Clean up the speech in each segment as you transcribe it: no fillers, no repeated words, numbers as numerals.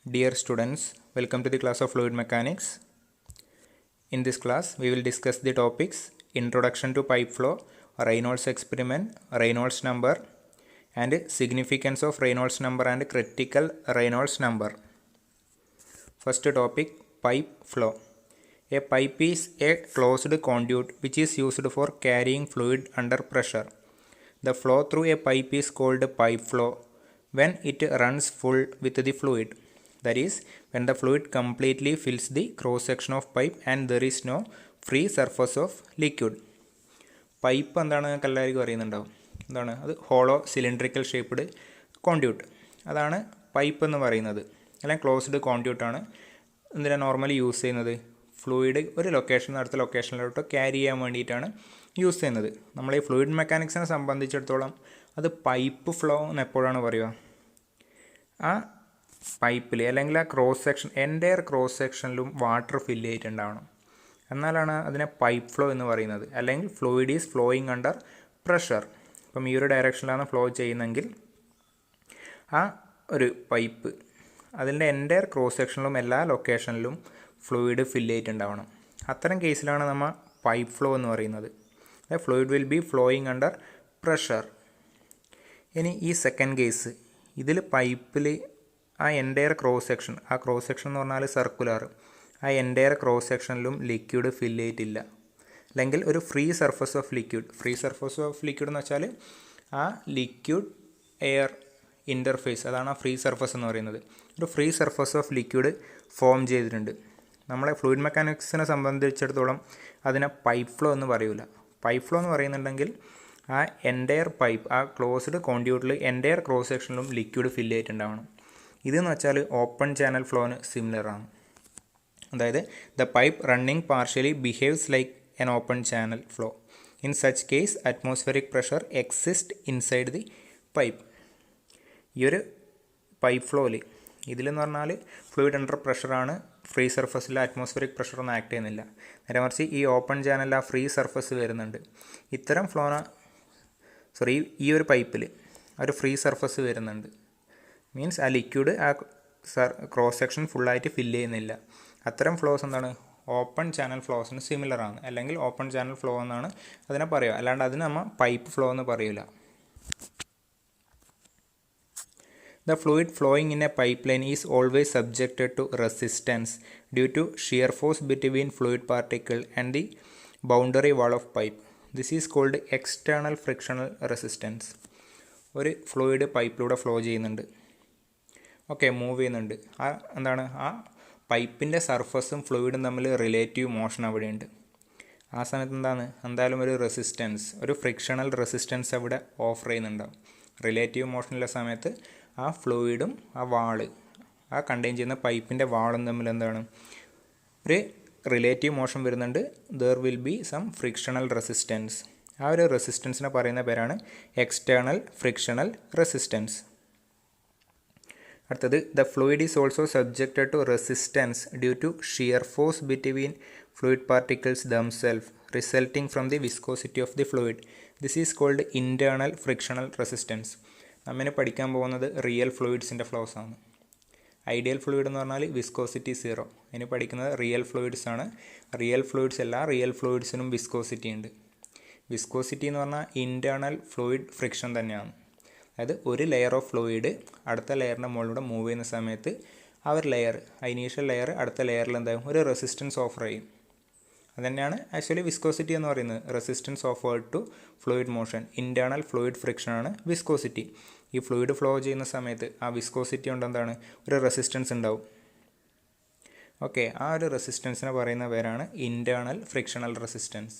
Dear students, welcome to the class of Fluid Mechanics. In this class, we will discuss the topics Introduction to Pipe Flow, Reynolds Experiment, Reynolds Number, and Significance of Reynolds Number and Critical Reynolds Number. First topic, Pipe Flow. A pipe is a closed conduit which is used for carrying fluid under pressure. The flow through a pipe is called pipe flow when it runs full with the fluid. That is, when the fluid completely fills the cross section of pipe and there is no free surface of liquid. Pipe എന്താണ് എല്ലാവർക്കും അറിയുന്നുണ്ടാവും. എന്താണ് അത്? Hollow cylindrical shaped conduit. അതാണ് pipe എന്ന് പറയുന്നത്. അല്ലെങ്കിൽ closed കോൺഡ്യൂട്ടാണ്. എന്തിനാണ് normally use ചെയ്യുന്നത്? ഫ്ലൂയിഡ് ഒരു ലൊക്കേഷൻ നിന്ന് അടുത്ത ലൊക്കേഷനിലോട്ട് ക്യാരി ചെയ്യാൻ വേണ്ടിയിട്ടാണ് യൂസ് ചെയ്യുന്നത്. നമ്മൾ ഈ ഫ്ലൂയിഡ് മെക്കാനിക്സിനെ സംബന്ധിച്ചിടത്തോളം അത് പൈപ്പ് ഫ്ലോ എന്ന് എപ്പോഴാണ് പറയുക? ആ പൈപ്പിൽ അല്ലെങ്കിൽ ആ ക്രോസ് സെക്ഷൻ എൻ്റയർ ക്രോസ് സെക്ഷനിലും വാട്ടർ ഫില്ല് ചെയ്തിട്ടുണ്ടാവണം. എന്നാലാണ് അതിനെ പൈപ്പ് ഫ്ലോ എന്ന് പറയുന്നത്. അല്ലെങ്കിൽ fluid is flowing under pressure. ഇപ്പം ഈ ഒരു ഡയറക്ഷനിലാണ് ഫ്ലോ ചെയ്യുന്നതെങ്കിൽ ആ ഒരു പൈപ്പ് അതിൻ്റെ എൻ്റയർ ക്രോസ് സെക്ഷനിലും എല്ലാ ലൊക്കേഷനിലും ഫ്ലൂയിഡ് ഫില്ല് ചെയ്തിട്ടുണ്ടാവണം. അത്തരം കേസിലാണ് നമ്മൾ പൈപ്പ് ഫ്ലോ എന്ന് പറയുന്നത്. Fluid will be flowing under pressure. ഇനി ഈ സെക്കൻഡ് കേസ്, ഇതിൽ പൈപ്പിൽ ആ എൻ്റയർ ക്രോസ് സെക്ഷൻ, ആ ക്രോസ് സെക്ഷൻ എന്ന് പറഞ്ഞാൽ സർക്കുലർ, ആ എൻ്റയർ ക്രോസ് സെക്ഷനിലും ലിക്വിഡ് ഫില്ല് ചെയ്തിട്ടില്ല. അല്ലെങ്കിൽ ഒരു free surface of liquid. Free surface of liquid എന്ന് വെച്ചാൽ ആ ലിക്വിഡ് എയർ ഇൻ്റർഫേസ്, അതാണ് ആ ഫ്രീ സർഫസ് എന്ന് പറയുന്നത്. ഒരു free surface of liquid form ചെയ്തിട്ടുണ്ട്. നമ്മളെ ഫ്ലൂയിഡ് മെക്കാനിക്സിനെ സംബന്ധിച്ചിടത്തോളം അതിനെ പൈപ്പ് ഫ്ലോ എന്ന് പറയില്ല. പൈപ്പ് ഫ്ലോ എന്ന് പറയുന്നുണ്ടെങ്കിൽ ആ എൻ്റയർ പൈപ്പ്, ആ ക്ലോസ്ഡ് കോൺഡ്യൂട്ടിൽ എൻ്റയർ ക്രോസ് സെക്ഷനിലും ലിക്വിഡ് ഫില്ല് ചെയ്തിട്ടുണ്ടാവണം. ഇതെന്ന് വെച്ചാൽ ഓപ്പൺ ചാനൽ ഫ്ലോന് സിമിലറാണ്. അതായത് the pipe running partially behaves like an open channel flow. In such case atmospheric pressure exist inside the pipe. ഈ ഒരു പൈപ്പ് ഫ്ലോയിൽ ഇതിലെന്ന് പറഞ്ഞാൽ ഫ്ലൂയിഡ് അണ്ടർ പ്രഷറാണ്, ഫ്രീ സർഫസിൽ അറ്റ്മോസ്ഫിയറിക് പ്രഷറൊന്നും ആക്ട് ചെയ്യുന്നില്ല. നേരെ മറിച്ച് ഈ ഓപ്പൺ ചാനലിൽ ആ ഫ്രീ സർഫസ് വരുന്നുണ്ട്. ഇത്തരം ഈ ഒരു പൈപ്പിൽ ഒരു ഫ്രീ സർഫസ് വരുന്നുണ്ട്. മീൻസ് ആ ലിക്വിഡ് ആ ക്രോസ് സെക്ഷൻ ഫുള്ളായിട്ട് ഫില്ല് ചെയ്യുന്നില്ല. അത്തരം ഫ്ലോസ് എന്താണ്? ഓപ്പൺ ചാനൽ ഫ്ലോസിന് സിമിലറാണ്. അല്ലെങ്കിൽ ഓപ്പൺ ചാനൽ ഫ്ലോ എന്നാണ് അതിനെ പറയുക. അല്ലാണ്ട് അതിന് നമ്മൾ പൈപ്പ് ഫ്ലോ എന്ന് പറയില്ല. The fluid flowing in a pipeline is always subjected to resistance due to shear force between fluid particle and the boundary wall of pipe. This is called external frictional resistance. ഒരു fluid പൈപ്പിലൂടെ flow ചെയ്യുന്നുണ്ട്, move ചെയ്യുന്നുണ്ട്. എന്താണ്? ആ പൈപ്പിൻ്റെ സർഫസും ഫ്ലൂയിഡും തമ്മിൽ relative motion അവിടെയുണ്ട്. ആ സമയത്ത് എന്തായാലും ഒരു റെസിസ്റ്റൻസ്, ഒരു ഫ്രിക്ഷണൽ റെസിസ്റ്റൻസ് അവിടെ ഓഫർ ചെയ്യുന്നുണ്ടാവും. റിലേറ്റീവ് മോഷനുള്ള സമയത്ത് ആ ഫ്ലൂയിഡും ആ വാള്, ആ കണ്ടെയ്ൻ ചെയ്യുന്ന പൈപ്പിൻ്റെ വാളും തമ്മിൽ ഒരു റിലേറ്റീവ് മോഷൻ വരുന്നുണ്ട്. There will be some frictional resistance. ആ ഒരു റെസിസ്റ്റൻസിനെ പറയുന്ന പേരാണ് എക്സ്റ്റേണൽ ഫ്രിക്ഷണൽ റെസിസ്റ്റൻസ്. അടുത്തത്, the fluid is also subjected to resistance due to shear force between fluid particles themselves resulting from the viscosity of the fluid. This is called internal frictional resistance. നമ്മിന് പഠിക്കാൻ പോകുന്നത് real ഫ്ലൂയിഡ്സിൻ്റെ flows ആണ്. Ideal fluid എന്ന് പറഞ്ഞാൽ viscosity 0. ഇനി പഠിക്കുന്നത് real fluids ആണ്. റിയൽ ഫ്ലൂയിഡ്സ് എല്ലാ റിയൽ ഫ്ലൂയിഡ്സിനും വിസ്കോസിറ്റി ഉണ്ട്. വിസ്കോസിറ്റി എന്ന് പറഞ്ഞാൽ ഇൻറ്റേർണൽ ഫ്ലൂയിഡ് ഫ്രിക്ഷൻ തന്നെയാണ്. അതായത് ഒരു ലെയർ ഓഫ് ഫ്ലൂയിഡ് അടുത്ത ലെയറിൻ്റെ മുകളിലൂടെ മൂവ് ചെയ്യുന്ന സമയത്ത് ആ ഒരു ലെയർ, ആ ഇനീഷ്യൽ ലെയർ അടുത്ത ലെയറിൽ ഒരു റെസിസ്റ്റൻസ് ഓഫർ ചെയ്യും. അതുതന്നെയാണ് ആക്ച്വലി വിസ്കോസിറ്റി എന്ന് പറയുന്നത്. Resistance offered to fluid motion. Internal fluid ഫ്രിക്ഷനാണ് വിസ്കോസിറ്റി. ഈ ഫ്ലൂയിഡ് ഫ്ലോ ചെയ്യുന്ന സമയത്ത് ആ വിസ്കോസിറ്റി കൊണ്ട് ഒരു റെസിസ്റ്റൻസ് ഉണ്ടാവും. ആ ഒരു റെസിസ്റ്റൻസിനെ പറയുന്ന പേരാണ് internal frictional resistance.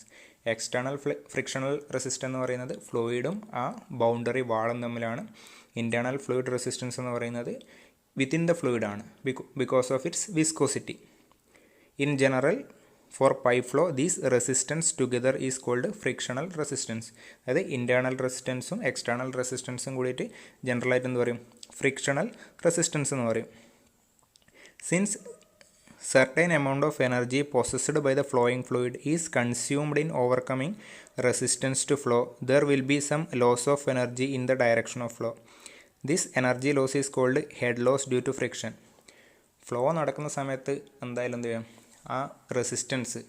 External frictional resistance എന്ന് പറയുന്നത് ഫ്ലൂയിഡും ആ ബൗണ്ടറി വാളും തമ്മിലാണ്. ഇൻറ്റേർണൽ ഫ്ലൂയിഡ് റെസിസ്റ്റൻസ് എന്ന് പറയുന്നത് വിത്തിൻ ദ ഫ്ലൂയിഡ് ആണ്, because of its viscosity. In general for pipe flow these resistance together is called frictional resistance. അതായത് ഇൻറ്റേർണൽ റെസിസ്റ്റൻസും എക്സ്റ്റേണൽ റെസിസ്റ്റൻസും കൂടിയിട്ട് ജനറലായിട്ട് എന്ത് പറയും? ഫ്രിക്ഷണൽ റെസിസ്റ്റൻസ് എന്ന് പറയും. Since certain amount of energy possessed by the flowing fluid is consumed in overcoming resistance to flow, there will be some loss of energy in the direction of flow. This energy loss is called head loss due to friction. Flow നടക്കുന്ന സമയത്ത് എന്തായാലും എന്ത് ചെയ്യണം, ആ resistance,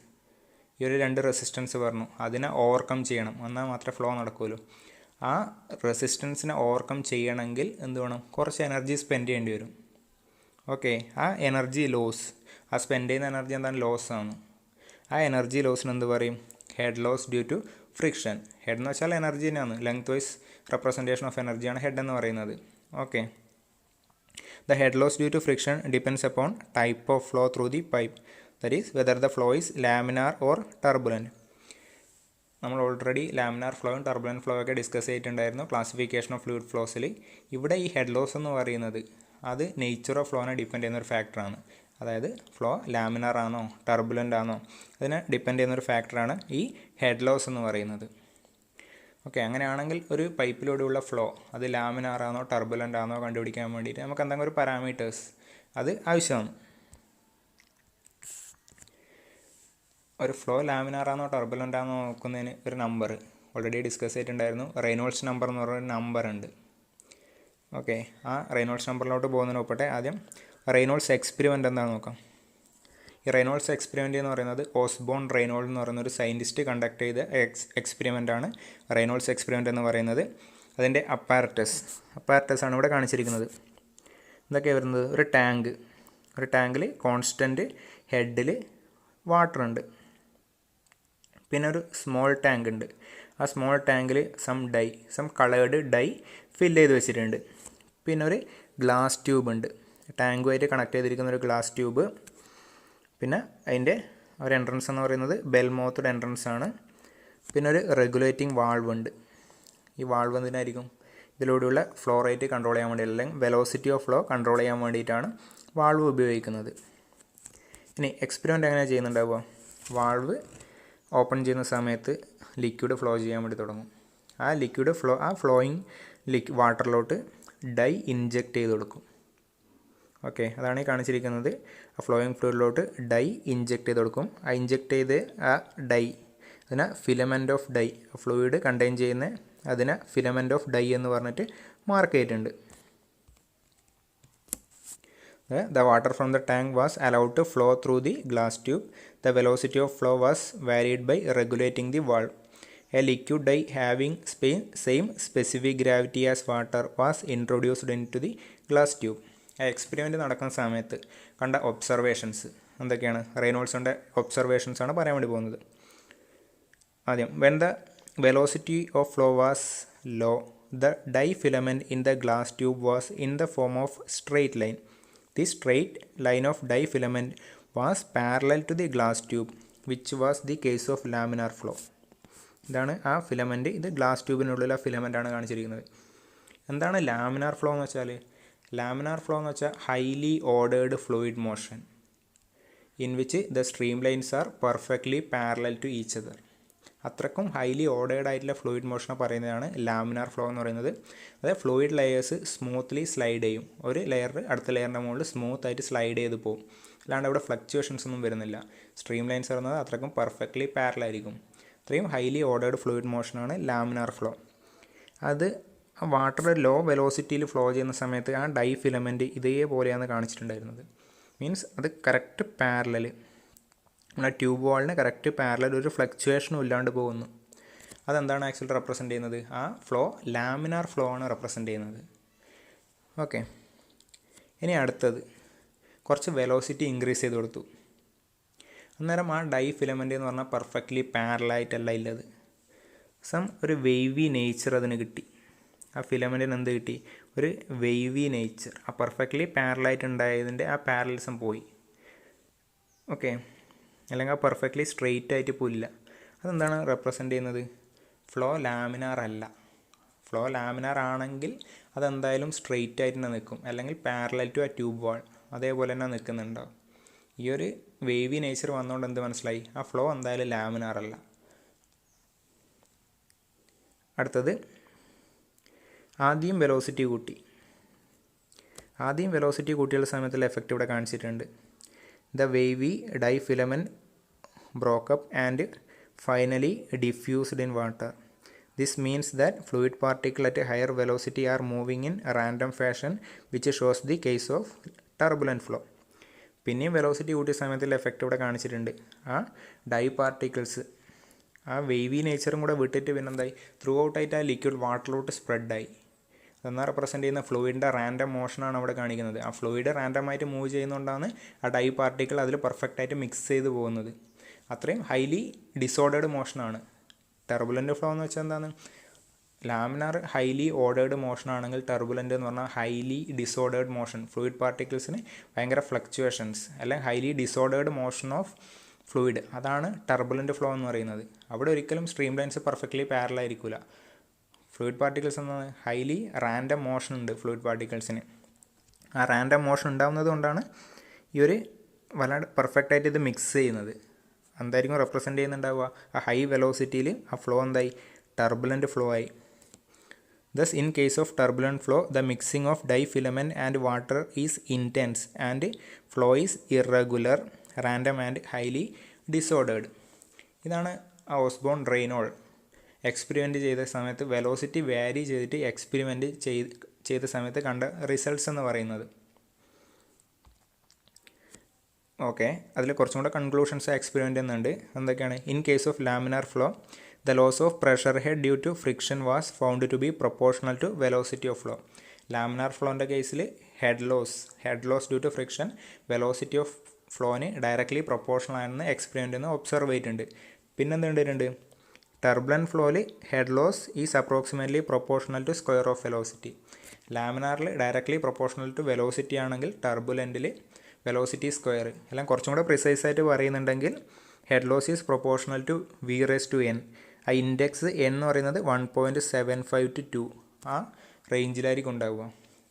ഈ ഒരു 2 resistance പറഞ്ഞു, അതിനെ ഓവർകം ചെയ്യണം, എന്നാൽ മാത്രമേ ഫ്ലോ നടക്കുകയുള്ളൂ. ആ റെസിസ്റ്റൻസിനെ ഓവർകം ചെയ്യണമെങ്കിൽ എന്ത് വേണം, കുറച്ച് എനർജി സ്പെൻഡ് ചെയ്യേണ്ടി വരും. ഓക്കെ, ആ എനർജി ലോസ്, ആ സ്പെൻഡ് ചെയ്യുന്ന എനർജി എന്താണ്, ലോസ് ആണ്. ആ എനർജി ലോസിന് എന്ത് പറയും, head loss due to friction. Head എന്ന് വെച്ചാൽ എനർജി തന്നെയാണ്, ലെങ്ത് വൈസ് റെപ്രസെൻറ്റേഷൻ ഓഫ് എനർജിയാണ് ഹെഡ് എന്ന് പറയുന്നത്. Okay, the head loss due to friction depends upon type of flow through the pipe, that is whether the flow is laminar or turbulent. നമ്മൾ already laminar ഫ്ലോയും turbulent flow ഒക്കെ discuss ചെയ്തിട്ടുണ്ടായിരുന്നു classification of fluid ഫ്ലോസിൽ. ഇവിടെ ഈ head loss എന്ന് പറയുന്നത് അത് നേച്ചർ ഓഫ് ഫ്ലോനെ ഡിപ്പെൻഡ് ചെയ്യുന്ന ഒരു ഫാക്ടറാണ്. അതായത് ഫ്ലോ ലാമിനാർ ആണോ ടർബുലൻ്റ് ആണോ അതിനെ ഡിപ്പെൻഡ് ചെയ്യുന്നൊരു ഫാക്ടറാണ് ഈ ഹെഡ് ലോസ് എന്ന് പറയുന്നത്. ഓക്കെ, അങ്ങനെയാണെങ്കിൽ ഒരു പൈപ്പിലൂടെയുള്ള ഫ്ലോ അത് ലാമിനാർ ആണോ ടർബുലൻ്റ് ആണോ കണ്ടുപിടിക്കാൻ വേണ്ടിയിട്ട് നമുക്ക് എന്തെങ്കിലും ഒരു പാരാമീറ്റേഴ്സ് അത് ആവശ്യമാണ്. ഒരു ഫ്ലോ ലാമിനാർ ആണോ ടർബുലൻ്റ് ആണോ നോക്കുന്നതിന് ഒരു നമ്പർ ഓൾറെഡി ഡിസ്കസ് ചെയ്തിട്ടുണ്ടായിരുന്നു. റെയ്നോൾഡ്സ് നമ്പർ എന്ന് പറയുന്ന നമ്പർ ഉണ്ട്. ഓക്കെ, ആ റെയ്നോൾഡ്സ് നമ്പറിലോട്ട് പോകുന്നതിന് മുമ്പേ ആദ്യം റെയ്നോൾഡ്സ് എക്സ്പെരിമെൻ്റ് എന്താണെന്ന് നോക്കാം. ഈ റെയ്നോൾഡ്സ് എക്സ്പെരിമെൻ്റ് എന്ന് പറയുന്നത് ഓസ്ബോൺ റെയ്നോൾഡ് എന്ന് പറയുന്ന ഒരു സയൻറ്റിസ്റ്റ് കണ്ടക്ട് ചെയ്ത എക്സ്പെരിമെൻ്റാണ് റെയ്നോൾഡ്സ് എക്സ്പെരിമെൻ്റ് എന്ന് പറയുന്നത്. അതിൻ്റെ അപ്പാരറ്റസ് ആണ് ഇവിടെ കാണിച്ചിരിക്കുന്നത്. എന്തൊക്കെയാണ് വരുന്നത്, ഒരു ടാങ്കിൽ കോൺസ്റ്റൻറ്റ് ഹെഡിൽ വാട്ടർ ഉണ്ട്. പിന്നെ ഒരു സ്മോൾ ടാങ്ക് ഉണ്ട്. ആ സ്മോൾ ടാങ്കിൽ സം കളേർഡ് ഡൈ ഫില്ല് ചെയ്ത് വെച്ചിട്ടുണ്ട്. പിന്നെ ഒരു ഗ്ലാസ് ട്യൂബ് ഉണ്ട്, ടാങ്കുമായിട്ട് കണക്ട് ചെയ്തിരിക്കുന്ന ഒരു ഗ്ലാസ് ട്യൂബ്. പിന്നെ അതിൻ്റെ ഒരു എൻട്രൻസ് എന്ന് പറയുന്നത് ബെൽ മൗത്ത്ഡ് എൻട്രൻസ് ആണ്. പിന്നെ ഒരു റെഗുലേറ്റിംഗ് വാൾവ് ഉണ്ട്. ഈ വാൾവ് എന്തിനായിരിക്കും, ഇതിലൂടെയുള്ള ഫ്ലോ റേറ്റ് കൺട്രോൾ ചെയ്യാൻ വേണ്ടി, അല്ലെങ്കിൽ വെലോസിറ്റി ഓഫ് ഫ്ലോ കൺട്രോൾ ചെയ്യാൻ വേണ്ടിയിട്ടാണ് വാൾവ് ഉപയോഗിക്കുന്നത്. ഇനി എക്സ്പെരിമെൻ്റ് എങ്ങനെ ചെയ്യുന്നുണ്ടാവുക, വാൾവ് ഓപ്പൺ ചെയ്യുന്ന സമയത്ത് ലിക്വിഡ് ഫ്ലോ ചെയ്യാൻ വേണ്ടി തുടങ്ങും. ആ ലിക്വിഡ് ഫ്ലോയിങ് വാട്ടറിലോട്ട് ഡൈ ഇൻജെക്റ്റ് ചെയ്ത് കൊടുക്കും. ഓക്കെ, അതാണ് ഈ കാണിച്ചിരിക്കുന്നത്. ആ ഫ്ലോയിങ് ഫ്ലൂയിഡിലോട്ട് ഡൈ ഇൻജെക്റ്റ് ചെയ്ത് കൊടുക്കും. ആ ഇൻജെക്റ്റ് ചെയ്ത് ആ ഡൈ അതിനെ filament of dye, fluid contain ചെയ്യുന്ന അതിനെ ഫിലമെൻ്റ് ഓഫ് ഡൈ എന്ന് പറഞ്ഞിട്ട് മാർക്ക് ചെയ്തിട്ടുണ്ട്. The water from the tank was allowed to flow through the glass tube. The velocity of flow was varied by regulating the valve. A liquid dye having same specific gravity as water was introduced into the glass tube. ആ experiment നടക്കുന്ന സമയത്ത് കണ്ട observations എന്തൊക്കെയാണ്, റെയ്നോൾഡ്സിൻ്റെ observations ആണ് പറയാൻ വേണ്ടി പോകുന്നത്. ആദ്യം, when the velocity of flow was low, the dye filament in the glass tube was in the form of straight line. The straight line of dye filament was parallel to the glass tube, which was the case of laminar flow. ഇതാണ് ആ filament. ഇത് glass ട്യൂബിനുള്ളിൽ ആ ഫിലമെൻ്റാണ് കാണിച്ചിരിക്കുന്നത്. എന്താണ് laminar flow എന്ന് വെച്ചാൽ, laminar flow എന്ന് വെച്ചാൽ highly ordered fluid motion in which the streamlines are perfectly parallel to each other. അത്രക്കും ഹൈലി ഓർഡേർഡ് ആയിട്ടുള്ള ഫ്ലൂയിഡ് മോഷനെ പറയുന്നതാണ് ലാമിനാർ ഫ്ലോ എന്ന് പറയുന്നത്. അതായത് ഫ്ലൂയിഡ് ലെയേഴ്സ് സ്മൂത്ത്ലി സ്ലൈഡ് ചെയ്യും. ഒരു ലെയർ അടുത്ത ലെയറിൻ്റെ മുകളിൽ സ്മൂത്ത് ആയിട്ട് സ്ലൈഡ് ചെയ്ത് പോകും. അല്ലാണ്ട് അവിടെ ഫ്ലക്ച്വേഷൻസ് ഒന്നും വരുന്നില്ല. സ്ട്രീം ലൈൻസ് പറയുന്നത് അത്രക്കും പെർഫെക്റ്റ്ലി പാരലായിരിക്കും. അത്രയും ഹൈലി ഓർഡേർഡ് ഫ്ലൂയിഡ് മോഷനാണ് ലാമിനാർ ഫ്ലോ. അത് വാട്ടർ ലോ വെലോസിറ്റിയിൽ ഫ്ലോ ചെയ്യുന്ന സമയത്ത് ആ ഡൈ ഫിലമെൻറ്റ് ഇതേപോലെയാണ് കാണിച്ചിട്ടുണ്ടായിരുന്നത്. മീൻസ് അത് കറക്റ്റ് പാരലൽ, നമ്മുടെ ട്യൂബ് വാളിന് കറക്റ്റ് പാരലൽ, ഒരു ഫ്ലക്ച്വേഷനും ഇല്ലാണ്ട് പോകുന്നു. അതെന്താണ് ആക്ച്വലി റെപ്രസെൻ്റ് ചെയ്യുന്നത്, ആ ഫ്ലോ ലാമിനാർ ഫ്ലോ ആണ് റെപ്രസെൻ്റ് ചെയ്യുന്നത്. ഓക്കെ, ഇനി അടുത്തത് കുറച്ച് വെലോസിറ്റി ഇൻക്രീസ് ചെയ്ത് കൊടുത്തു. അന്നേരം ആ ഡൈ ഫിലമെൻ്റ് എന്ന് പറഞ്ഞാൽ പെർഫെക്റ്റ്ലി പാരലായിട്ടല്ല ഉള്ളത്. ഒരു വെയ്വി നേച്ചർ അതിന് കിട്ടി. ആ ഫിലമെൻറ്റിന് എന്ത് കിട്ടി, ഒരു വെയ്വി നേച്ചർ. ആ പെർഫെക്റ്റ്ലി പാരലായിട്ട് ഉണ്ടായതിൻ്റെ ആ പാരലിസം പോയി. ഓക്കെ, അല്ലെങ്കിൽ ആ പെർഫെക്റ്റ്ലി സ്ട്രെയിറ്റ് ആയിട്ട് പോയില്ല. അതെന്താണ് റെപ്രസെൻ്റ് ചെയ്യുന്നത്, ഫ്ലോ ലാമിനാർ അല്ല. ഫ്ലോ ലാമിനാർ ആണെങ്കിൽ അതെന്തായാലും സ്ട്രെയിറ്റ് ആയിട്ട് തന്നെ നിൽക്കും, അല്ലെങ്കിൽ പാരലൽ ടു ആ ട്യൂബ് വാൾ അതേപോലെ തന്നെ നിൽക്കുന്നുണ്ടാവും. ഈ ഒരു വേവി നേച്ചർ വന്നുകൊണ്ട് എന്ത് മനസ്സിലായി, ആ ഫ്ലോ എന്തായാലും ലാമിനാർ അല്ല. അടുത്തത് ആദ്യം വെലോസിറ്റി കൂട്ടി. ആദ്യം വെലോസിറ്റി കൂട്ടിയുള്ള സമയത്തുള്ള എഫക്റ്റ് ഇവിടെ കാണിച്ചിട്ടുണ്ട്. The wavy dye filament broke up and finally diffused in water. This means that fluid particles at a higher velocity are moving in a random fashion, which shows the case of turbulent flow. പിന്നെയും velocity കൂട്ടിയ സമയത്തുള്ള effect ഇവിടെ കാണിച്ചിട്ടുണ്ട്. ആ dye particles ആ വേവി നേച്ചറും കൂടെ വിട്ടിട്ട് പിന്നെന്തായി ത്രൂ ഔട്ടായിട്ട് ആ ലിക്വിഡ് വാട്ടറിലോട്ട് സ്പ്രെഡായി. അതെന്നാൽ റെപ്രസെൻറ്റ് ചെയ്യുന്ന ഫ്ലൂയിഡിൻ്റെ റാൻഡം മോഷനാണ് അവിടെ കാണിക്കുന്നത്. ആ ഫ്ലൂയിഡ് റാൻഡമായിട്ട് മൂവ് ചെയ്യുന്നതുകൊണ്ടാണ് ആ ഡൈ പാർട്ടിക്കിൾ അതിൽ പെർഫെക്റ്റായിട്ട് മിക്സ് ചെയ്ത് പോകുന്നത്. അത്രയും ഹൈലി ഡിസോർഡേഡ് മോഷനാണ്. ടർബുലൻ്റ് ഫ്ലോ എന്ന് വെച്ചാൽ എന്താണ്? ലാമിനാർ ഹൈലി ഓർഡേർഡ് മോഷൻ ആണെങ്കിൽ ടർബുലൻ്റ് എന്ന് പറഞ്ഞാൽ ഹൈലി ഡിസോർഡേർഡ് മോഷൻ. ഫ്ലൂയിഡ് പാർട്ടിക്കിൾസിന് ഭയങ്കര ഫ്ലക്ച്വേഷൻസ് അല്ലെങ്കിൽ highly disordered motion of fluid, അതാണ് ടർബുലൻ്റ് ഫ്ലോ എന്ന് പറയുന്നത്. അവിടെ ഒരിക്കലും സ്ട്രീം ലൈൻസ് പെർഫെക്റ്റ്ലി പാരലായിരിക്കില്ല. ഫ്ലൂയിഡ് പാർട്ടിക്കിൾസ് എന്നാണ് ഹൈലി റാൻഡം മോഷൻ ഉണ്ട് ഫ്ലൂയിഡ് പാർട്ടിക്കിൾസിന്. ആ റാൻഡം മോഷൻ ഉണ്ടാകുന്നത് കൊണ്ടാണ് ഈ ഒരു വല്ലാണ്ട് പെർഫെക്റ്റായിട്ട് ഇത് മിക്സ് ചെയ്യുന്നത്. എന്തായിരിക്കും റെപ്രസെൻറ്റ് ചെയ്യുന്നുണ്ടാവുക? ആ ഹൈ വെലോസിറ്റിയിൽ ആ ഫ്ലോ എന്തായി? ടർബുലൻ്റ് ഫ്ലോ ആയി. Thus, in case of turbulent flow, the mixing of difilament and water is intense and flow is irregular, random and highly disordered. ഇതാണ് ഓസ്ബോൺ റെയ്നോൾ എക്സ്പെരിമെൻറ്റ് ചെയ്ത സമയത്ത് വെലോസിറ്റി വാരി ചെയ്തിട്ട് എക്സ്പെരിമെൻറ്റ് ചെയ്ത സമയത്ത് കണ്ട റിസൾട്ട്സ് എന്ന് പറയുന്നത്. ഓക്കെ, അതിൽ കുറച്ചും കൂടെ കൺക്ലൂഷൻസ് എക്സ്പെരിമെൻ്റ് എന്നുണ്ട്. എന്തൊക്കെയാണ്? In case of laminar flow, the loss of pressure head due to friction was found to be proportional to velocity of flow. Laminar ഫ്ലോൻ്റെ കേസിൽ head loss due to friction velocity of ഫ്ലോന് directly proportional ആണെന്ന് experiment നിന്ന് observe ചെയ്തിട്ടുണ്ട്. പിന്നെന്ത് കണ്ടിട്ടുണ്ട്? Turbulent ഫ്ലോയിൽ head loss is approximately proportional to square of velocity. ലാമിനാറിൽ ഡയറക്റ്റ്ലി പ്രൊപ്പോർഷണൽ ടു വെലോസിറ്റി ആണെങ്കിൽ ടർബുലൻറ്റിൽ വെലോസിറ്റി സ്ക്വയർ. എല്ലാം കുറച്ചും കൂടെ പ്രിസൈസ് ആയിട്ട് പറയുന്നുണ്ടെങ്കിൽ head loss is proportional to V raise to n. ആ ഇൻഡെക്സ് എൻ എന്ന് പറയുന്നത് 1.75 to 2 ആ റേഞ്ചിലായിരിക്കും ഉണ്ടാവുക.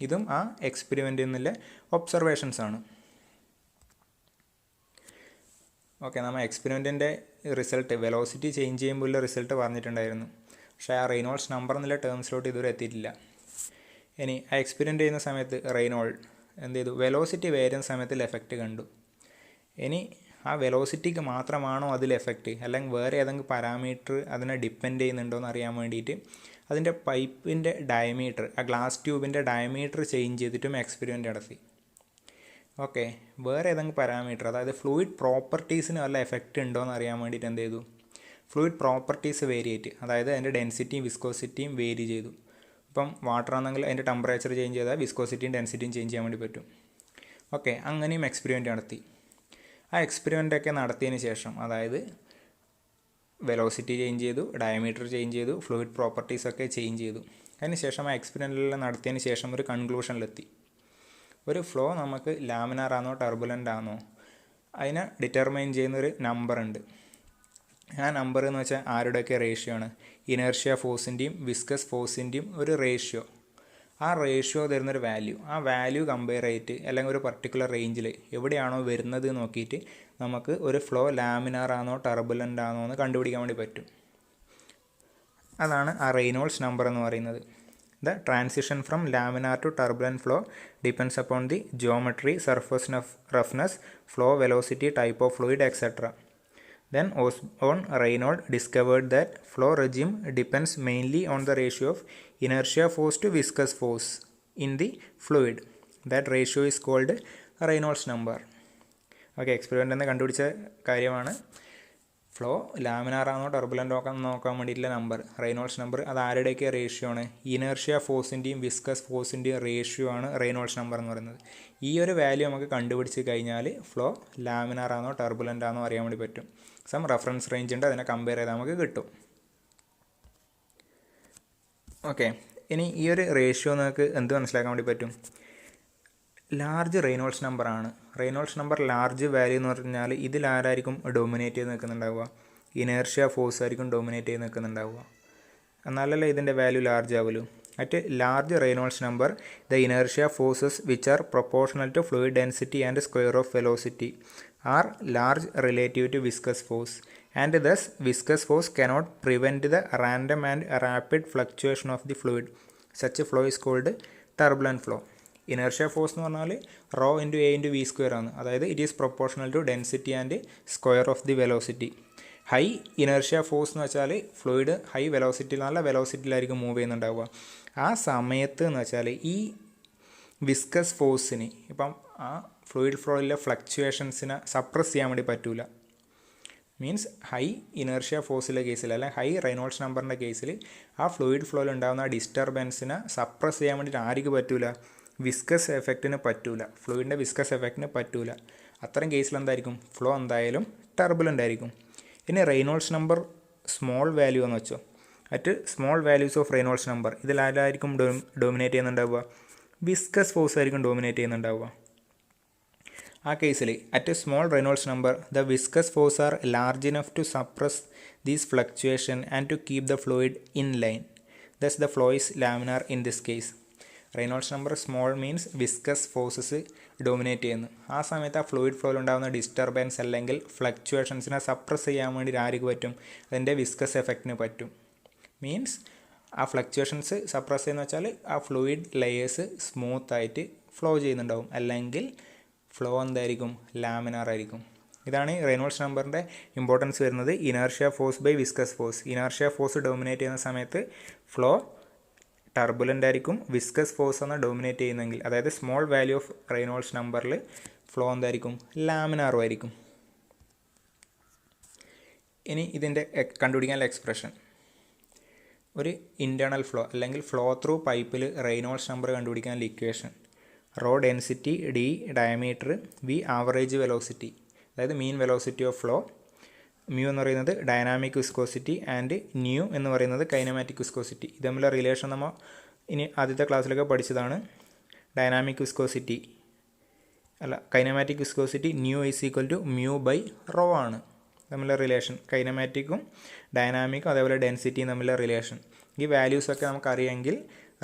ഇതും ആ എക്സ്പെരിമെൻറ്റിൽ നിന്നുള്ള ഒബ്സർവേഷൻസ് ആണ്. ഓക്കെ, നമ്മൾ എക്സ്പെരിമെൻറ്റിൻ്റെ റിസൾട്ട് വെലോസിറ്റി ചേഞ്ച് ചെയ്യുമ്പോഴുള്ള റിസൾട്ട് പറഞ്ഞിട്ടുണ്ടായിരുന്നു. പക്ഷേ ആ റെയ്നോൾഡ്സ് നമ്പർ എന്നുള്ള ടേംസിലോട്ട് ഇതുവരെ എത്തിയിട്ടില്ല. ഇനി ആ എക്സ്പെരിമെൻറ്റ് ചെയ്യുന്ന സമയത്ത് റെയ്നോൾഡ് എന്ത് ചെയ്തു? വെലോസിറ്റി വേരുന്ന സമയത്തിൽ എഫക്റ്റ് കണ്ടു. ഇനി ആ വെലോസിറ്റിക്ക് മാത്രമാണോ അതിൽ എഫക്റ്റ്, അല്ലെങ്കിൽ വേറെ ഏതെങ്കിലും പാരാമീറ്റർ അതിനെ ഡിപ്പെൻഡ് ചെയ്യുന്നുണ്ടോ എന്ന് അറിയാൻ വേണ്ടിയിട്ട് അതിൻ്റെ പൈപ്പിൻ്റെ ഡയമീറ്റർ, ആ ഗ്ലാസ് ട്യൂബിൻ്റെ ഡയമീറ്റർ ചേഞ്ച് ചെയ്തിട്ടും എക്സ്പെരിമെൻ്റ് നടത്തി. ഓക്കെ, വേറെ ഏതെങ്കിലും പാരാമീറ്റർ, അതായത് ഫ്ലൂയിഡ് പ്രോപ്പർട്ടീസിന് വല്ല എഫക്റ്റ് ഉണ്ടോ എന്ന് അറിയാൻ വേണ്ടിയിട്ട് എന്ത് ചെയ്തു? ഫ്ലൂയിഡ് പ്രോപ്പർട്ടീസ് വേരിയേറ്റ്, അതായത് അതിൻ്റെ ഡെൻസിറ്റിയും വിസ്കോസിറ്റിയും വേരി ചെയ്തു. ഇപ്പം വാട്ടർ ആണെങ്കിൽ അതിൻ്റെ ടെമ്പറേച്ചർ ചേഞ്ച് ചെയ്താൽ വിസ്കോസിറ്റിയും ഡെൻസിറ്റിയും ചേഞ്ച് ചെയ്യാൻ വേണ്ടി പറ്റും. ഓക്കെ, അങ്ങനെയും എക്സ്പെരിമെൻ്റ് നടത്തി. ആ എക്സ്പെരിമെൻ്റൊക്കെ നടത്തിയതിന് ശേഷം, അതായത് വെലോസിറ്റി ചേഞ്ച് ചെയ്തു, ഡയമീറ്റർ ചേഞ്ച് ചെയ്തു, ഫ്ലൂയിഡ് പ്രോപ്പർട്ടീസൊക്കെ ചേഞ്ച് ചെയ്തു. അതിന് ശേഷം ആ എക്സ്പെരിമെൻ്റെല്ലാം നടത്തിയതിന് ശേഷം ഒരു കൺക്ലൂഷനിലെത്തി. ഒരു ഫ്ലോ നമുക്ക് ലാമിനാർ ആണോ ടർബുലൻ്റ് ആണോ അതിനെ ഡിറ്റർമൈൻ ചെയ്യുന്നൊരു നമ്പർ ഉണ്ട്. ആ നമ്പർ എന്ന് വെച്ചാൽ ആരുടെയൊക്കെ റേഷ്യോ ആണ്? ഇനേർഷ്യ ഫോഴ്സിൻ്റെയും വിസ്കസ് ഫോഴ്സിൻ്റെയും ഒരു റേഷ്യോ. ആ റേഷ്യോ തരുന്നൊരു വാല്യൂ, ആ വാല്യൂ കമ്പയർ ചെയ്തിട്ട് അല്ലെങ്കിൽ ഒരു പർട്ടിക്കുലർ റേഞ്ചിൽ എവിടെയാണോ വരുന്നത് നോക്കിയിട്ട് നമുക്ക് ഒരു ഫ്ലോ ലാമിനാർ ആണോ ടർബുലൻ്റ് ആണോ എന്ന് കണ്ടുപിടിക്കാൻ വേണ്ടി പറ്റും. അതാണ് ആ റെയ്നോൾഡ്സ് നമ്പർ എന്ന് പറയുന്നത്. The transition from laminar to turbulent flow depends upon the geometry, surface roughness, flow velocity, type of fluid, etcetera. Then Osborn Reynolds discovered that flow regime depends mainly on the ratio of inertia force to viscous force in the fluid. That ratio is called Reynolds number. Okay, experiment എന്ന് കണ്ടുപിടിച്ച കാര്യമാണ് flow laminar ആണോ turbulent നോക്കാൻ വേണ്ടിയിട്ടുള്ള number, Reynolds number. അത് ആരുടെയൊക്കെ ratio ആണ്? Inertia ഫോഴ്സിൻ്റെയും viscous ഫോഴ്സിൻ്റെയും ratio ആണ് റെയ്നോൾഡ്സ് നമ്പർ എന്ന് പറയുന്നത്. ഈ ഒരു വാല്യൂ നമുക്ക് കണ്ടുപിടിച്ച് കഴിഞ്ഞാൽ ഫ്ലോ ലാമിനാർ ആണോ ടർബുലൻ്റ് ആണോ അറിയാൻ വേണ്ടി പറ്റും. സം റെഫറൻസ് റേഞ്ച് ഉണ്ട്, അതിനെ കമ്പയർ ചെയ്താൽ നമുക്ക് കിട്ടും. ഓക്കെ, ഇനി ഈ ഒരു റേഷ്യോ നമുക്ക് എന്ത് മനസ്സിലാക്കാൻ വേണ്ടി പറ്റും? ലാർജ് റെയ്നോൾഡ്സ് നമ്പറാണ്. റെയ്നോൾഡ്സ് നമ്പർ ലാർജ് വാല്യൂ എന്ന് പറഞ്ഞാൽ ഇതിലാരായിരിക്കും ഡൊമിനേറ്റ് ചെയ്ത് നിൽക്കുന്നുണ്ടാവുക? ഇനേർഷ്യ ഫോഴ്സ് ആയിരിക്കും ഡൊമിനേറ്റ് ചെയ്ത് നിൽക്കുന്നുണ്ടാവുക. എന്നാലല്ലേ ഇതിൻ്റെ വാല്യൂ ലാർജ് ആവുമല്ലോ. At large Reynolds number the inertia forces which are proportional to fluid density and square of velocity are large relative to viscous force and thus viscous force cannot prevent the random and rapid fluctuation of the fluid. Such a flow is called turbulent flow. Inertia force എന്ന് പറഞ്ഞാൽ rho into a into v square ആണ്. അതായത് it is proportional to density and square of the velocity. High inertia force എന്ന് വെച്ചാൽ fluid high വെലോസിറ്റിയിൽ നല്ല വെലോസിറ്റിയിലായിരിക്കും move ചെയ്യുന്നുണ്ടാവുക. ആ സമയത്ത് എന്ന് വെച്ചാൽ ഈ വിസ്കസ് ഫോഴ്സിന് ഇപ്പം ആ ഫ്ലൂയിഡ് ഫ്ലോയിലെ ഫ്ലക്ച്വേഷൻസിനെ സപ്രസ് ചെയ്യാൻ വേണ്ടി പറ്റില്ല. മീൻസ് ഹൈ ഇനേർഷ്യ ഫോഴ്സിലെ കേസിൽ അല്ലെങ്കിൽ ഹൈ റെയ്നോൾഡ്സ് നമ്പറിൻ്റെ കേസിൽ ആ ഫ്ലൂയിഡ് ഫ്ലോയിൽ ഉണ്ടാകുന്ന ഡിസ്റ്റർബൻസിനെ സപ്രസ് ചെയ്യാൻ വേണ്ടിയിട്ട് ആർക്ക് പറ്റില്ല? വിസ്കസ് എഫക്റ്റിന് പറ്റില്ല. ഫ്ലൂയിഡിൻ്റെ വിസ്കസ് എഫക്റ്റിന് പറ്റില്ല. അത്തരം കേസിൽ എന്തായിരിക്കും? ഫ്ലോ എന്തായാലും ടർബുലൻ്റ് ആയിരിക്കും. ഇനി റെയ്നോൾഡ്സ് നമ്പർ സ്മോൾ വാല്യൂ എന്ന് വെച്ചോ. At small values of Reynolds number ഇതിൽ ആരായിരിക്കും ഡോമിനേറ്റ് ചെയ്യുന്നുണ്ടാവുക? വിസ്കസ് ഫോഴ്സ് ആയിരിക്കും ഡോമിനേറ്റ് ചെയ്യുന്നുണ്ടാവുക. ആ കേസിൽ at small Reynolds number the viscous force are large enough to suppress these fluctuation and to keep the fluid in line. Thus the flow is laminar in this case. Reynolds number small means viscous forces dominate ചെയ്യുന്നു. ആ സമയത്ത് ആ fluid ഫ്ലോയിൽ ഉണ്ടാകുന്ന disturbance അല്ലെങ്കിൽ ഫ്ലക്ച്വേഷൻസിനെ suppress ചെയ്യാൻ വേണ്ടി ആർക്ക് പറ്റും? അതിൻ്റെ വിസ്കസ് എഫക്റ്റിന് പറ്റും. മീൻസ് ആ ഫ്ലക്ച്വേഷൻസ് സപ്രസ് ചെയ്യുന്ന വെച്ചാൽ ആ ഫ്ലൂയിഡ് ലെയേഴ്സ് സ്മൂത്തായിട്ട് ഫ്ലോ ചെയ്യുന്നുണ്ടാവും, അല്ലെങ്കിൽ ഫ്ലോ എന്തായിരിക്കും? ലാമിനാർ ആയിരിക്കും. ഇതാണ് റെയ്നോൾഡ്സ് നമ്പറിൻ്റെ ഇമ്പോർട്ടൻസ് വരുന്നത്. Inertia force by viscous force. Inertia force dominate ചെയ്യുന്ന സമയത്ത് ഫ്ലോ ടർബുലൻ്റ് ആയിരിക്കും. വിസ്കസ് ഫോഴ്സ് ആണ് ഡോമിനേറ്റ് ചെയ്യുന്നതെങ്കിൽ, അതായത് സ്മോൾ വാല്യൂ ഓഫ് റെയ്നോൾഡ്സ് നമ്പറിൽ ഫ്ലോ എന്തായിരിക്കും? ലാമിനാറും ആയിരിക്കും. ഇനി ഇതിൻ്റെ കണ്ടുപിടിക്കാനുള്ള എക്സ്പ്രഷൻ, ഒരു ഇൻറ്റേർണൽ ഫ്ലോ അല്ലെങ്കിൽ ഫ്ലോ ത്രൂ പൈപ്പിൽ റെയ്നോൾഡ്സ് നമ്പർ കണ്ടുപിടിക്കാനുള്ള equation rho density, D diameter, V average velocity, അതായത് mean velocity of flow, mu എന്ന് പറയുന്നത് ഡൈനാമിക് വിസ്കോസിറ്റി ആൻഡ് ന്യൂ എന്ന് പറയുന്നത് കൈനമാറ്റിക് വിസ്കോസിറ്റി. ഇത് തമ്മിലുള്ള റിലേഷൻ നമ്മൾ ഇനി ആദ്യത്തെ ക്ലാസ്സിലൊക്കെ പഠിച്ചതാണ്. Dynamic viscosity kinematic viscosity nu is equal to mu by rho ആണ് തമ്മിലുള്ള റിലേഷൻ. കൈനമാറ്റിക്കും ഡൈനാമിക്കും അതേപോലെ ഡെൻസിറ്റിയും തമ്മിലുള്ള റിലേഷൻ. ഈ വാല്യൂസൊക്കെ നമുക്കറിയാമെങ്കിൽ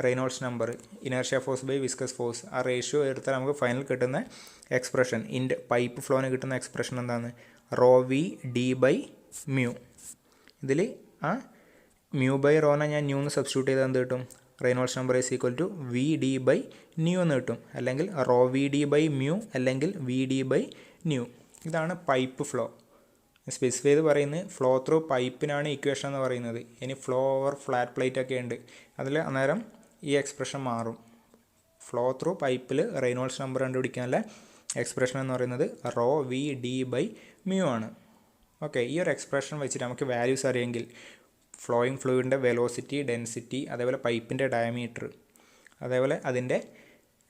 Reynolds number, inertia force by viscous force, ആ റേഷ്യോ എടുത്താൽ നമുക്ക് ഫൈനൽ കിട്ടുന്ന എക്സ്പ്രഷൻ പൈപ്പ് ഫ്ലോന് കിട്ടുന്ന എക്സ്പ്രഷൻ എന്താണ്? Rho V D by mu. ഇതിൽ ആ മ്യൂ ബൈ റോനെ ഞാൻ ന്യൂ എന്ന് സബ്സ്റ്റിറ്റ്യൂട്ട് ചെയ്താൽ എന്ത് കിട്ടും? Reynolds number is equal to V D by nu എന്ന് കിട്ടും, അല്ലെങ്കിൽ rho V D by mu, അല്ലെങ്കിൽ വി ഡി ബൈ ന്യൂ. ഇതാണ് പൈപ്പ് ഫ്ലോ. സ്പെസിഫൈ ചെയ്ത് പറയുന്നത് ഫ്ലോ ത്രൂ പൈപ്പിനാണ് ഇക്വേഷൻ എന്ന് പറയുന്നത്. ഇനി ഫ്ലോ ഓവർ ഫ്ലാറ്റ് പ്ലേറ്റ് ഒക്കെ ഉണ്ട്, അതിൽ അന്നേരം ഈ എക്സ്പ്രഷൻ മാറും. ഫ്ലോ ത്രൂ പൈപ്പിൽ റെയ്നോൾഡ്സ് നമ്പർ കണ്ടുപിടിക്കാനുള്ള എക്സ്പ്രഷൻ എന്ന് പറയുന്നത് rho V D by mu ആണ്. ഓക്കെ, ഈ ഒരു എക്സ്പ്രഷൻ വെച്ചിട്ട് നമുക്ക് വാല്യൂസ് അറിയെങ്കിൽ ഫ്ലോയിങ് ഫ്ലൂയിഡിൻ്റെ വെലോസിറ്റി, ഡെൻസിറ്റി, അതേപോലെ പൈപ്പിൻ്റെ ഡയമീറ്റർ, അതേപോലെ അതിൻ്റെ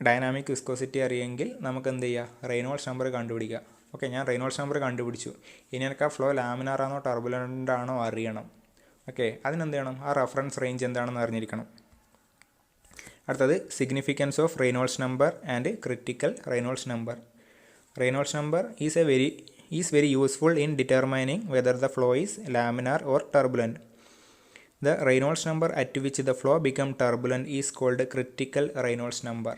ഡൈനാമിക് വിസ്കോസിറ്റി അറിയെങ്കിൽ നമുക്ക് എന്ത് ചെയ്യുക? റെയ്നോൾഡ്സ് നമ്പർ കണ്ടുപിടിക്കുക. ഓക്കെ, ഞാൻ റെയ്നോൾഡ്സ് നമ്പർ കണ്ടുപിടിച്ചു. ഇനി എനിക്ക് ആ ഫ്ലോ ലാമിനാർ ആണോ ടർബുലൻ്റ് ആണോ അറിയണം. ഓക്കെ, അതിനെന്ത് ചെയ്യണം? ആ റെഫറൻസ് റേഞ്ച് എന്താണെന്ന് അറിഞ്ഞിരിക്കണം. അടുത്തത് significance of Reynolds number and critical Reynolds number. Reynolds number is very useful in determining whether the flow is laminar or turbulent. The Reynolds number at which the flow become turbulent is called critical Reynolds number.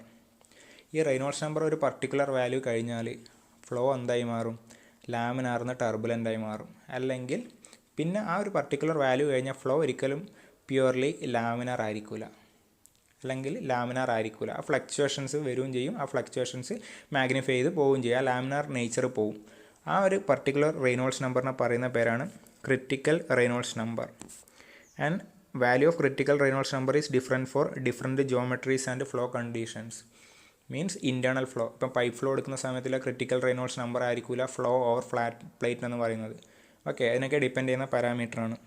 ഈ Reynolds number ഒരു particular value കഴിഞ്ഞാൽ flow എന്തായി മാറും? ലാമിനാർന്ന് ടർബുലൻ്റായി മാറും. അല്ലെങ്കിൽ പിന്നെ ആ ഒരു പർട്ടിക്കുലർ വാല്യൂ കഴിഞ്ഞാൽ ഫ്ലോ ഒരിക്കലും പ്യുവർലി ലാമിനാർ ആയിരിക്കില്ല, അല്ലെങ്കിൽ ലാമിനാർ ആയിരിക്കില്ല. ആ ഫ്ലക്ച്വേഷൻസ് വരികയും ചെയ്യും, ആ ഫ്ലക്ച്വേഷൻസ് മാഗ്നിഫൈ ചെയ്ത് പോവുകയും ചെയ്യും, ആ ലാമിനാർ നേച്ചർ പോവും. ആ ഒരു പർട്ടിക്കുലർ റെയ്നോൾഡ്സ് നമ്പറിനെ പറയുന്ന പേരാണ് critical Reynolds number. And value of critical Reynolds number is different for different geometries and flow conditions. Means internal flow. ഇപ്പം പൈപ്പ് ഫ്ലോ എടുക്കുന്ന സമയത്തുള്ള ക്രിട്ടിക്കൽ റെയ്നോൾഡ്സ് നമ്പർ ആയിരിക്കില്ല ഫ്ലോ ഓവർ ഫ്ലാറ്റ് പ്ലേറ്റ് എന്ന് പറയുന്നത്. Okay, അതിനൊക്കെ ഡിപ്പെൻഡ് ചെയ്യുന്ന പാരാമീറ്ററാണ്.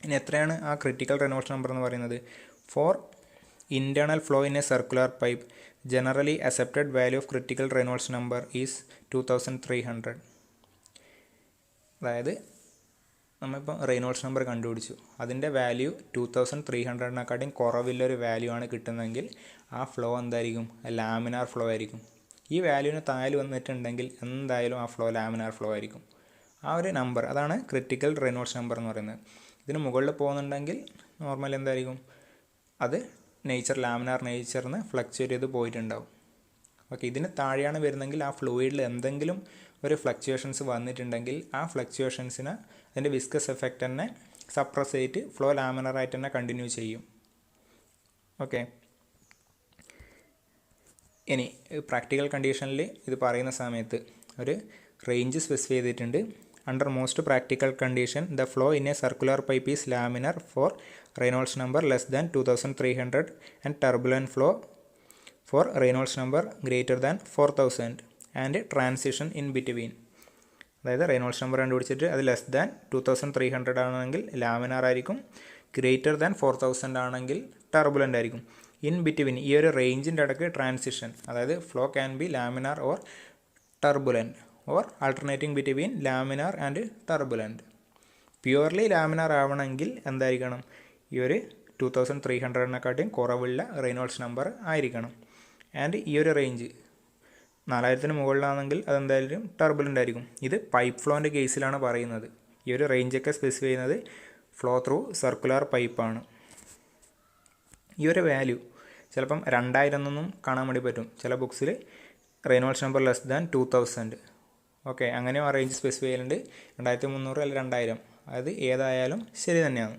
ഇനി എത്രയാണ് ആ ക്രിട്ടിക്കൽ റെയ്നോൾഡ്സ് നമ്പർ എന്ന് പറയുന്നത്? For internal flow in a circular pipe, generally accepted value of critical Reynolds number is 2300. അതായത് നമ്മളിപ്പോൾ റെയ്നോൾഡ്സ് നമ്പർ കണ്ടുപിടിച്ചു, അതിൻ്റെ വാല്യൂ 2300-നെക്കാട്ടും കുറവില്ലൊരു വാല്യൂ ആണ് കിട്ടുന്നതെങ്കിൽ ആ ഫ്ലോ എന്തായിരിക്കും? ലാമിനാർ ഫ്ലോ ആയിരിക്കും. ഈ വാല്യൂവിന് താഴെ വന്നിട്ടുണ്ടെങ്കിൽ എന്തായാലും ആ ഫ്ലോ ലാമിനാർ ഫ്ലോ ആയിരിക്കും. ആ ഒരു നമ്പർ അതാണ് ക്രിട്ടിക്കൽ റെയ്നോൾഡ്സ് നമ്പർ എന്ന് പറയുന്നത്. ഇതിന് മുകളിൽ പോകുന്നുണ്ടെങ്കിൽ നോർമലി എന്തായിരിക്കും? അത് ലാമിനാർ നേച്ചറിന് ഫ്ലക്ച്വേറ്റ് ചെയ്ത് പോയിട്ടുണ്ടാവും. ഓക്കെ, ഇതിന് താഴെയാണ് വരുന്നതെങ്കിൽ ആ ഫ്ലൂയിഡിൽ എന്തെങ്കിലും ഒരു ഫ്ലക്ച്വേഷൻസ് വന്നിട്ടുണ്ടെങ്കിൽ ആ ഫ്ലക്ച്വേഷൻസിന് അതിൻ്റെ വിസ്കസ് എഫക്റ്റ് തന്നെ സപ്രസ് ചെയ്തിട്ട് ഫ്ലോ ലാമിനറായിട്ട് തന്നെ കണ്ടിന്യൂ ചെയ്യും. ഓക്കെ, ഇനി പ്രാക്ടിക്കൽ കണ്ടീഷനിൽ ഇത് പറയുന്ന സമയത്ത് ഒരു റേഞ്ച് സ്പെസിഫൈ ചെയ്തിട്ടുണ്ട്. Under most practical condition the flow in a circular pipe is laminar for Reynolds number less than 2300 and turbulent flow for Reynolds number greater than 4000 and transition in between. അതായത് Reynolds number കണ്ടുപിടിച്ചിട്ട് അത് less than 2300 ആണെങ്കിൽ laminar ആയിരിക്കും, greater than 4000 ആണെങ്കിൽ turbulent ആയിരിക്കും. In between ഈ ഒരു റേഞ്ചിൻ്റെ ഇടയ്ക്ക് ട്രാൻസിഷൻ, അതായത് flow can be laminar or turbulent or alternating between laminar and turbulent. Purely laminar ആവണമെങ്കിൽ എന്തായിരിക്കണം, ഈ ഒരു 2300-നെക്കാട്ടിയും കുറവുള്ള റെയ്നോൾഡ്സ് നമ്പർ ആയിരിക്കണം. ആൻഡ് ഈ ഒരു റേഞ്ച് 4000-ന് മുകളിലാണെങ്കിൽ അതെന്തായാലും ടർബുലൻ്റ് ആയിരിക്കും. ഇത് പൈപ്പ് ഫ്ലോൻ്റെ കേസിലാണ് പറയുന്നത്. ഈ ഒരു റേഞ്ചൊക്കെ സ്പെസിഫൈ ചെയ്യുന്നത് ഫ്ലോ ത്രൂ സർക്കുലർ പൈപ്പാണ്. ഈ ഒരു വാല്യൂ ചിലപ്പം 2000 എന്നൊന്നും കാണാൻ വേണ്ടി പറ്റും. ചില ബുക്സിൽ Reynolds number less than 2000, okay, അങ്ങനെയും ആ റേഞ്ച് സ്പെസിഫൈ ചെയ്യുന്നുണ്ട്. 2300 അല്ലെങ്കിൽ 2000, അത് ഏതായാലും ശരി തന്നെയാണ്.